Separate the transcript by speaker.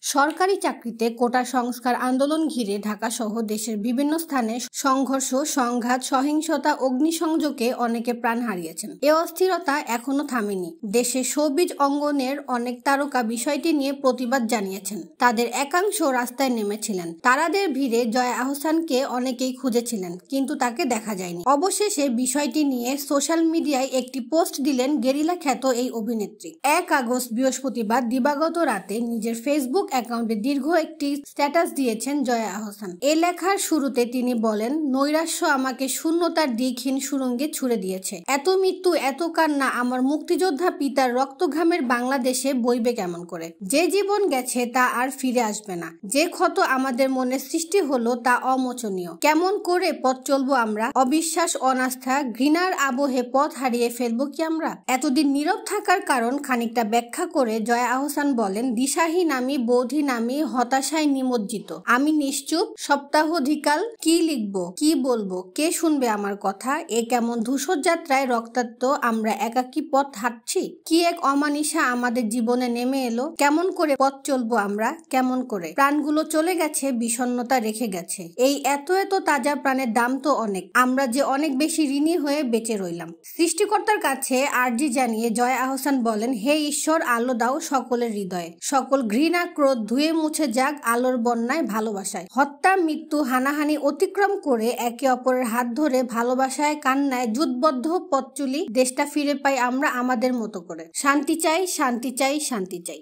Speaker 1: সরকারি চাকরিতে কোটা সংস্কার আন্দোলন ঘিরে ঢাকাসহ দেশের বিভিন্ন স্থানে সংঘর্ষ, সংঘাত, সহিংসতা, অগ্নিসংযোগে অনেকে প্রাণ হারিয়েছেন। এ অস্থিরতা এখনো থামেনি। দেশের শোবিজ অঙ্গনের অনেক তারকা বিষয়টি নিয়ে প্রতিবাদ জানিয়েছেন। তাদের একাংশ রাস্তায় নেমেছিলেন। তারাদের ভিড়ে জয়া আহসানকে অনেকেই খুঁজেছিলেন, কিন্তু তাকে দেখা যায়নি। অবশেষে বিষয়টি নিয়ে সোশ্যাল মিডিয়ায় একটি পোস্ট দিলেন গেরিলা খ্যাত এই অভিনেত্রী। 1 আগস্ট বৃহস্পতিবার দিবাগত রাতে নিজের ফেসবুক অ্যাকাউন্টে দীর্ঘ একটি স্ট্যাটাস দিয়েছেন জয়া আহসান। এ লেখার শুরুতে তিনি বলেন, নৈরাশ্য আমাকে শূন্যতার দিকহীন সুড়ঙ্গে ছুড়ে দিয়েছে। এত মৃত্যু, এত কান্না আমার মুক্তিযোদ্ধা পিতার রক্তঘামের বাংলাদেশে বইবে কেমন করে? যে জীবন গেছে তা আর ফিরে আসবে না। যে ক্ষত আমাদের মনে সৃষ্টি হলো তা অমোচনীয়। কেমন করে পথ চলবো আমরা? অবিশ্বাস, অনাস্থা, ঘৃণার আবহে পথ হারিয়ে ফেলবো কি আমরা? এতদিন নীরব থাকার কারণ খানিকটা ব্যাখ্যা করে জয়া আহসান বলেন, দিশাহীন আমি, বোধহীন আমি, হতাশায় নিমজ্জিত আমি নিশ্চুপ। সপ্তাহাধিকাল কি লিখবো, কি বলবো, কে শুনবে আমার কথা? এ কেমন ধূসর যাত্রায় রক্তাক্ত আমরা একাকী পথ হাঁটছি? কি এক অমানিসা আমাদের জীবনে নেমে এলো? কেমন করে পথ চলবো আমরা? কেমন করে? প্রাণগুলো চলে গেছে, বিষণ্ণতা রেখে গেছে। এই এত এত তাজা প্রাণের দাম তো অনেক। আমরা যে অনেক বেশি ঋণী হয়ে বেঁচে রইলাম। সৃষ্টিকর্তার কাছে আর্জি জানিয়ে জয়া আহসান বলেন, হে ঈশ্বর, আলো দাও সকলের হৃদয়ে। সকল ঘৃণা, ক্রোধ ধুয়ে মুছে যাক আলোর বন্যায়, ভালোবাসায়। হত্যা, মৃত্যু, হানাহানি অতিক্রম করে একে অপরের হাত ধরে ভালোবাসায়, কান্নায় জুটবদ্ধ পথ চলি। দেশটা ফিরে পাই আমরা আমাদের মতো করে। শান্তি চাই, শান্তি চাই, শান্তি চাই।